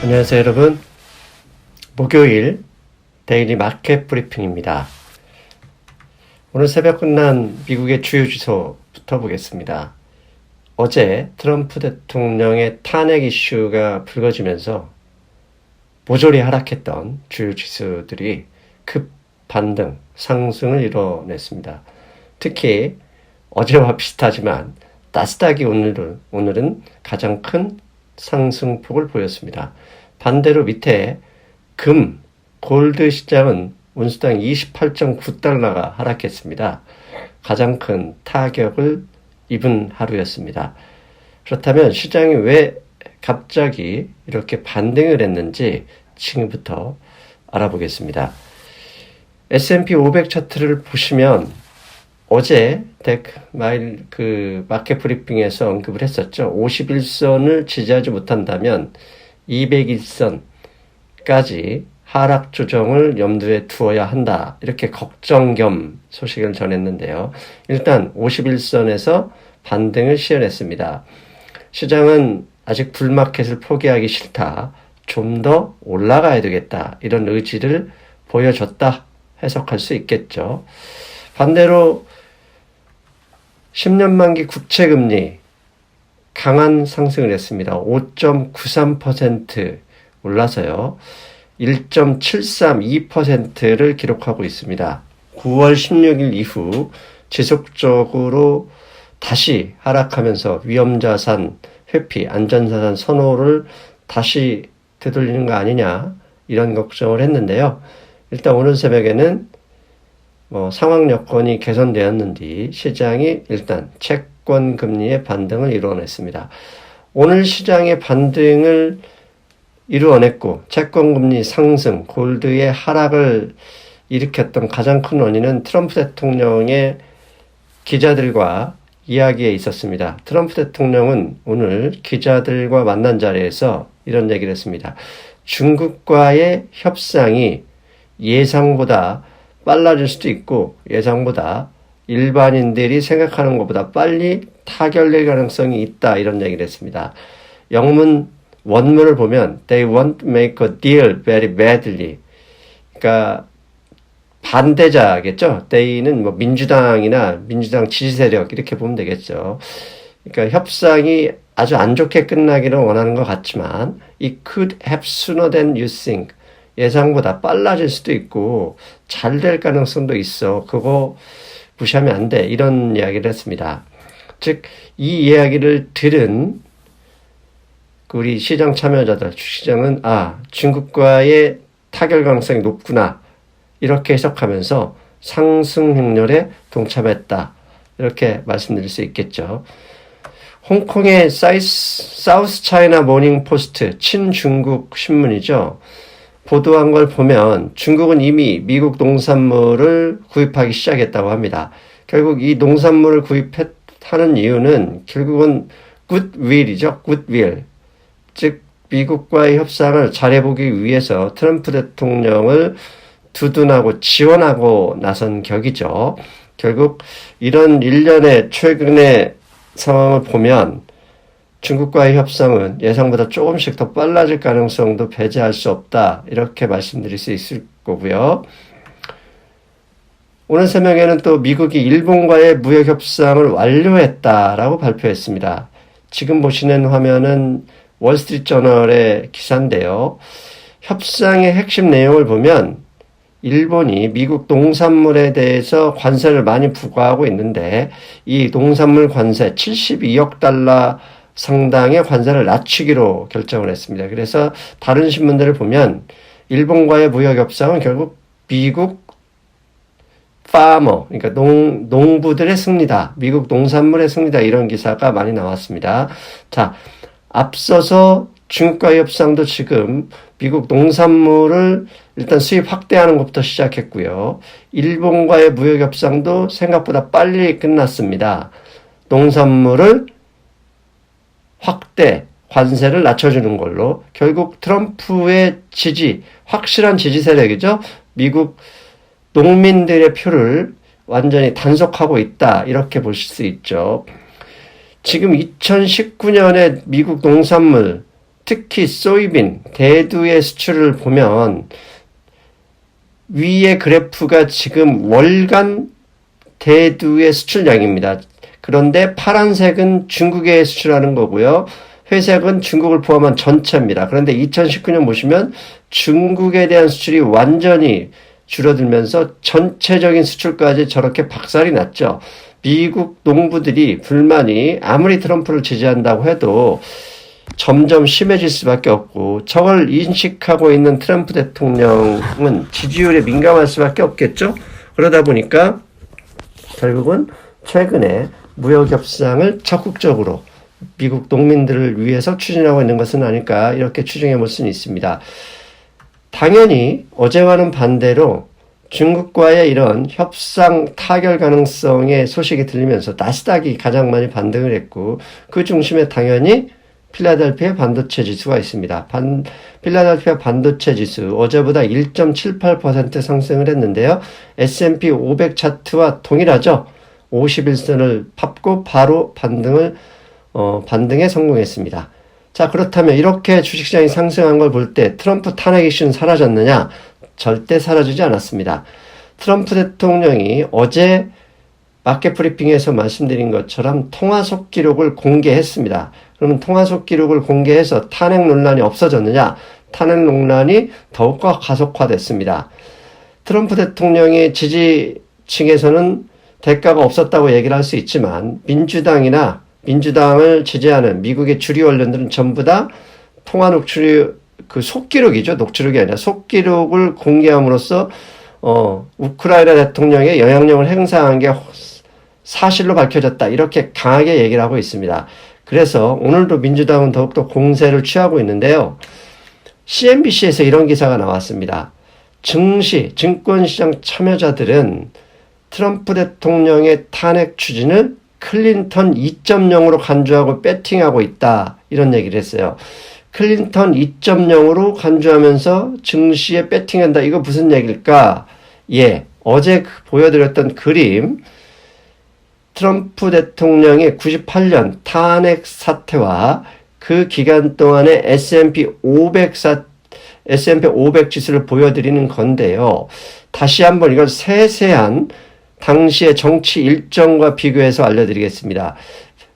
안녕하세요 여러분. 목요일 데일리 마켓 브리핑입니다. 오늘 새벽 끝난 미국의 주요 지수부터 보겠습니다. 어제 트럼프 대통령의 탄핵 이슈가 불거지면서 모조리 하락했던 주요 지수들이 급 반등, 상승을 이뤄냈습니다. 특히 어제와 비슷하지만 나스닥이 오늘은 가장 큰 상승폭을 보였습니다. 반대로 밑에 금, 골드 시장은 온수당 28.9달러가 하락했습니다. 가장 큰 타격을 입은 하루였습니다. 그렇다면 시장이 왜 갑자기 이렇게 반등을 했는지 지금부터 알아보겠습니다. S&P 500 차트를 보시면 어제 마켓 브리핑에서 언급을 했었죠. 51선을 지지하지 못한다면 201선까지 하락 조정을 염두에 두어야 한다. 이렇게 걱정 겸 소식을 전했는데요. 일단 51선에서 반등을 시현했습니다. 시장은 아직 불마켓을 포기하기 싫다. 좀 더 올라가야 되겠다. 이런 의지를 보여줬다. 해석할 수 있겠죠. 반대로 10년 만기 국채금리 강한 상승을 했습니다. 5.93% 올라서요. 1.732%를 기록하고 있습니다. 9월 16일 이후 지속적으로 다시 하락하면서 위험자산 회피, 안전자산 선호를 다시 되돌리는 거 아니냐 이런 걱정을 했는데요. 일단 오늘 새벽에는 상황 여건이 개선되었는지 시장이 일단 채권 금리의 반등을 이루어냈습니다. 오늘 시장의 반등을 이루어냈고 채권 금리 상승, 골드의 하락을 일으켰던 가장 큰 원인은 트럼프 대통령의 기자들과 이야기에 있었습니다. 트럼프 대통령은 오늘 기자들과 만난 자리에서 이런 얘기를 했습니다. 중국과의 협상이 예상보다 빨라질 수도 있고 예상보다 일반인들이 생각하는 것보다 빨리 타결될 가능성이 있다 이런 얘기를 했습니다. 영문 원문을 보면 They want to make a deal very badly. 그러니까 반대자겠죠. They는 민주당이나 민주당 지지 세력 이렇게 보면 되겠죠. 그러니까 협상이 아주 안 좋게 끝나기를 원하는 것 같지만 It could have sooner than you think. 예상보다 빨라질 수도 있고 잘 될 가능성도 있어. 그거 무시하면 안 돼. 이런 이야기를 했습니다. 즉, 이 이야기를 들은 우리 시장 참여자들, 주시장은 중국과의 타결 가능성이 높구나. 이렇게 해석하면서 상승 행렬에 동참했다. 이렇게 말씀드릴 수 있겠죠. 홍콩의 사우스 차이나 모닝 포스트, 친중국 신문이죠. 보도한 걸 보면 중국은 이미 미국 농산물을 구입하기 시작했다고 합니다. 결국 이 농산물을 구입하는 이유는 결국은 굿윌이죠. 굿윌. 즉 미국과의 협상을 잘해보기 위해서 트럼프 대통령을 두둔하고 지원하고 나선 격이죠. 결국 이런 일련의 최근의 상황을 보면 중국과의 협상은 예상보다 조금씩 더 빨라질 가능성도 배제할 수 없다. 이렇게 말씀드릴 수 있을 거고요. 오늘 새벽에는 또 미국이 일본과의 무역 협상을 완료했다라고 발표했습니다. 지금 보시는 화면은 월스트리트저널의 기사인데요. 협상의 핵심 내용을 보면 일본이 미국 농산물에 대해서 관세를 많이 부과하고 있는데 이 농산물 관세 72억 달러 상당의 관세를 낮추기로 결정을 했습니다. 그래서 다른 신문들을 보면 일본과의 무역 협상은 결국 미국 그러니까 농부들의 승리다. 미국 농산물의 승리다. 이런 기사가 많이 나왔습니다. 자, 앞서서 중국과의 협상도 지금 미국 농산물을 일단 수입 확대하는 것부터 시작했고요. 일본과의 무역 협상도 생각보다 빨리 끝났습니다. 농산물을 확대, 관세를 낮춰주는 걸로 결국 트럼프의 지지, 확실한 지지 세력이죠. 미국 농민들의 표를 완전히 단속하고 있다. 이렇게 보실 수 있죠. 지금 2019년에 미국 농산물 특히 소이빈, 대두의 수출을 보면 위의 그래프가 지금 월간 대두의 수출량입니다. 그런데 파란색은 중국에 수출하는 거고요. 회색은 중국을 포함한 전체입니다. 그런데 2019년 보시면 중국에 대한 수출이 완전히 줄어들면서 전체적인 수출까지 저렇게 박살이 났죠. 미국 농부들이 불만이 아무리 트럼프를 지지한다고 해도 점점 심해질 수밖에 없고, 저걸 인식하고 있는 트럼프 대통령은 지지율에 민감할 수밖에 없겠죠. 그러다 보니까 결국은 최근에 무역 협상을 적극적으로 미국 농민들을 위해서 추진하고 있는 것은 아닐까, 이렇게 추정해 볼 수는 있습니다. 당연히 어제와는 반대로 중국과의 이런 협상 타결 가능성의 소식이 들리면서 나스닥이 가장 많이 반등을 했고, 그 중심에 당연히 필라델피아 반도체 지수가 있습니다. 필라델피아 반도체 지수 어제보다 1.78% 상승을 했는데요. S&P 500 차트와 동일하죠. 51선을 밟고 바로 반등에 성공했습니다. 자, 그렇다면 이렇게 주식시장이 상승한 걸 볼 때 트럼프 탄핵 이슈는 사라졌느냐? 절대 사라지지 않았습니다. 트럼프 대통령이 어제 마켓 브리핑에서 말씀드린 것처럼 통화속 기록을 공개했습니다. 그러면 통화속 기록을 공개해서 탄핵 논란이 없어졌느냐? 탄핵 논란이 더욱더 가속화됐습니다. 트럼프 대통령의 지지층에서는 대가가 없었다고 얘기를 할 수 있지만, 민주당을 지지하는 미국의 주류 언론들은 전부 다 통화 녹취록, 속기록이죠. 녹취록이 아니라 속기록을 공개함으로써 우크라이나 대통령의 영향력을 행사한 게 사실로 밝혀졌다, 이렇게 강하게 얘기를 하고 있습니다. 그래서 오늘도 민주당은 더욱더 공세를 취하고 있는데요. CNBC에서 이런 기사가 나왔습니다. 증권시장 참여자들은 트럼프 대통령의 탄핵 추진을 클린턴 2.0으로 간주하고 배팅하고 있다, 이런 얘기를 했어요. 클린턴 2.0으로 간주하면서 증시에 배팅한다, 이거 무슨 얘기일까? 예, 어제 보여드렸던 그림, 트럼프 대통령의 98년 탄핵 사태와 그 기간 동안의 S&P 500 지수를 보여드리는 건데요. 다시 한번 이건 세세한 당시의 정치 일정과 비교해서 알려드리겠습니다.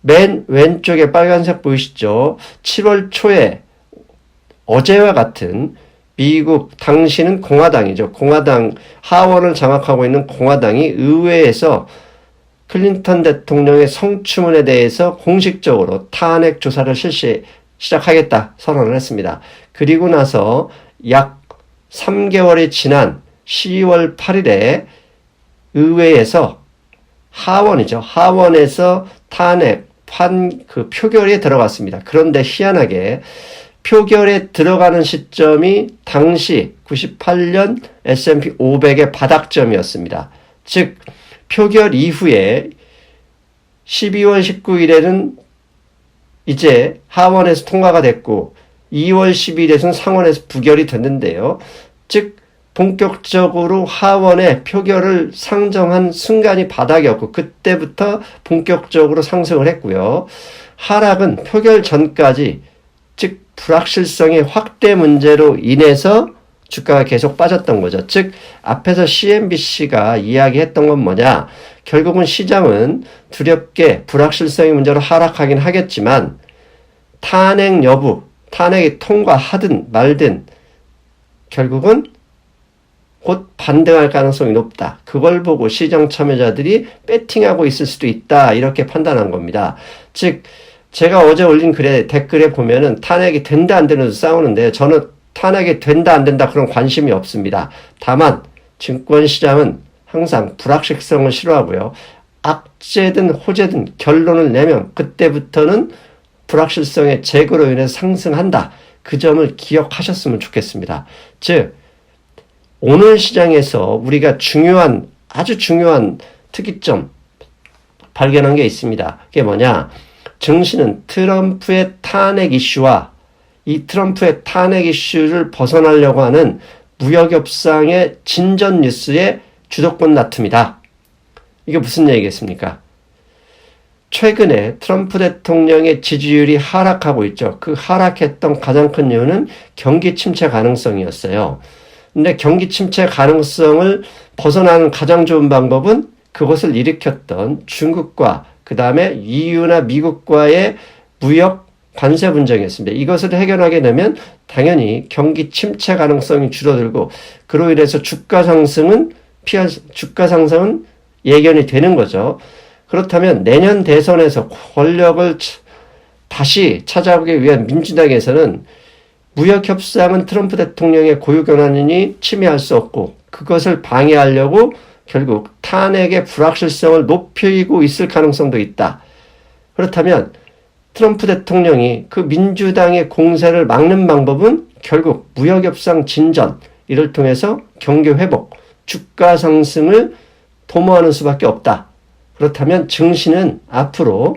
맨 왼쪽에 빨간색 보이시죠? 7월 초에 어제와 같은 미국, 당시는 공화당이죠. 공화당, 하원을 장악하고 있는 공화당이 의회에서 클린턴 대통령의 성추문에 대해서 공식적으로 탄핵 조사를 시작하겠다 선언을 했습니다. 그리고 나서 약 3개월이 지난 10월 8일에 의회에서 하원에서 탄핵 표결에 들어갔습니다. 그런데 희한하게 표결에 들어가는 시점이 당시 98년 S&P 500의 바닥점이었습니다. 즉 표결 이후에 12월 19일에는 이제 하원에서 통과가 됐고 2월 12일에는 상원에서 부결이 됐는데요. 즉 본격적으로 하원의 표결을 상정한 순간이 바닥이었고, 그때부터 본격적으로 상승을 했고요. 하락은 표결 전까지, 즉 불확실성의 확대 문제로 인해서 주가가 계속 빠졌던 거죠. 즉 앞에서 CNBC가 이야기했던 건 뭐냐, 결국은 시장은 두렵게 불확실성의 문제로 하락하긴 하겠지만 탄핵 여부, 탄핵이 통과하든 말든 결국은 곧 반등할 가능성이 높다. 그걸 보고 시장 참여자들이 배팅하고 있을 수도 있다, 이렇게 판단한 겁니다. 즉 제가 어제 올린 댓글에 보면은 탄핵이 된다 안 되는지 싸우는데, 저는 탄핵이 된다 안 된다 그런 관심이 없습니다. 다만 증권시장은 항상 불확실성을 싫어하고요. 악재든 호재든 결론을 내면 그때부터는 불확실성의 제거로 인해서 상승한다. 그 점을 기억하셨으면 좋겠습니다. 즉 오늘 시장에서 우리가 아주 중요한 특이점 발견한 게 있습니다. 그게 뭐냐? 증시는 트럼프의 탄핵 이슈와 이 트럼프의 탄핵 이슈를 벗어나려고 하는 무역협상의 진전 뉴스의 주도권 다툼이다. 이게 무슨 얘기겠습니까? 최근에 트럼프 대통령의 지지율이 하락하고 있죠. 그 하락했던 가장 큰 이유는 경기 침체 가능성이었어요. 근데 경기 침체 가능성을 벗어나는 가장 좋은 방법은 그것을 일으켰던 중국과 그 다음에 EU나 미국과의 무역 관세 분쟁이었습니다. 이것을 해결하게 되면 당연히 경기 침체 가능성이 줄어들고 그로 인해서 주가 상승은 예견이 되는 거죠. 그렇다면 내년 대선에서 권력을 다시 찾아오기 위한 민주당에서는 무역협상은 트럼프 대통령의 고유 권한이니 침해할 수 없고 그것을 방해하려고 결국 탄핵의 불확실성을 높이고 있을 가능성도 있다. 그렇다면 트럼프 대통령이 그 민주당의 공세를 막는 방법은 결국 무역협상 진전, 이를 통해서 경기 회복, 주가 상승을 도모하는 수밖에 없다. 그렇다면 증시는 앞으로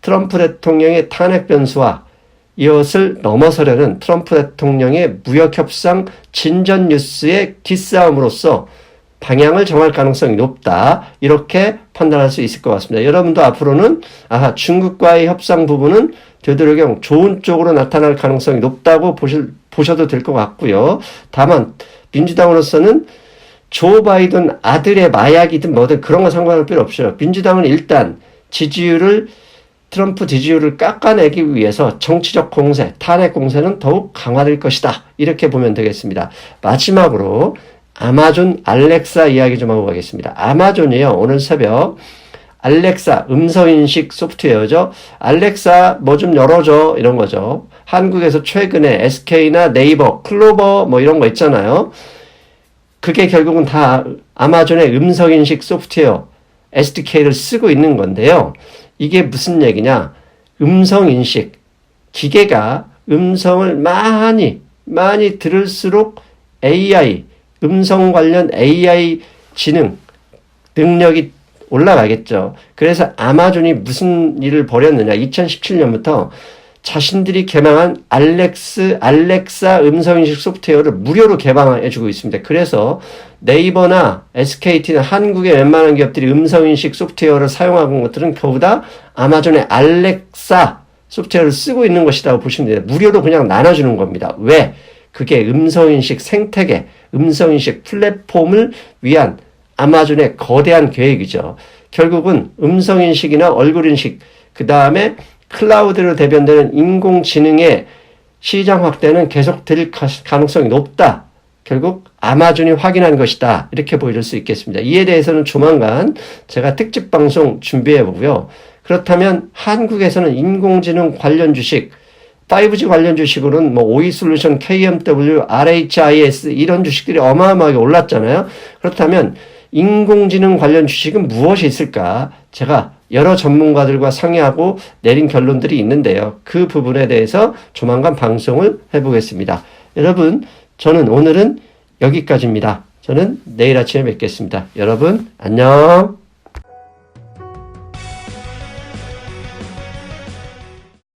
트럼프 대통령의 탄핵 변수와 이것을 넘어서려는 트럼프 대통령의 무역협상 진전 뉴스의 기싸움으로써 방향을 정할 가능성이 높다. 이렇게 판단할 수 있을 것 같습니다. 여러분도 앞으로는 중국과의 협상 부분은 되도록이면 좋은 쪽으로 나타날 가능성이 높다고 보셔도 될 것 같고요. 다만 민주당으로서는 조 바이든 아들의 마약이든 뭐든 그런 거 상관할 필요 없어요. 민주당은 일단 트럼프 지지율을 깎아내기 위해서 정치적 공세, 탄핵 공세는 더욱 강화될 것이다. 이렇게 보면 되겠습니다. 마지막으로 아마존 알렉사 이야기 좀 하고 가겠습니다. 아마존이요, 오늘 새벽 알렉사 음성인식 소프트웨어죠. 알렉사 뭐 좀 열어줘 이런 거죠. 한국에서 최근에 SK나 네이버, 클로버 뭐 이런 거 있잖아요. 그게 결국은 다 아마존의 음성인식 소프트웨어 SDK를 쓰고 있는 건데요. 이게 무슨 얘기냐? 음성인식, 기계가 음성을 많이 들을수록 AI, 음성 관련 AI 지능 능력이 올라가겠죠. 그래서 아마존이 무슨 일을 벌였느냐. 2017년부터 자신들이 개방한 알렉사 음성인식 소프트웨어를 무료로 개방해주고 있습니다. 그래서 네이버나 SKT나 한국의 웬만한 기업들이 음성인식 소프트웨어를 사용하는 것들은 겨우 다 아마존의 알렉사 소프트웨어를 쓰고 있는 것이라고 보시면 돼요. 무료로 그냥 나눠주는 겁니다. 왜? 그게 음성인식 생태계, 음성인식 플랫폼을 위한 아마존의 거대한 계획이죠. 결국은 음성인식이나 얼굴인식, 그 다음에 클라우드로 대변되는 인공지능의 시장 확대는 계속될 가능성이 높다. 결국 아마존이 확인한 것이다. 이렇게 보여줄 수 있겠습니다. 이에 대해서는 조만간 제가 특집 방송 준비해 보고요. 그렇다면 한국에서는 인공지능 관련 주식, 5G 관련 주식으로는 뭐 오이솔루션, KMW, RHIS 이런 주식들이 어마어마하게 올랐잖아요. 그렇다면 인공지능 관련 주식은 무엇이 있을까? 제가 여러 전문가들과 상의하고 내린 결론들이 있는데요. 그 부분에 대해서 조만간 방송을 해보겠습니다. 여러분, 저는 오늘은 여기까지입니다. 저는 내일 아침에 뵙겠습니다. 여러분, 안녕.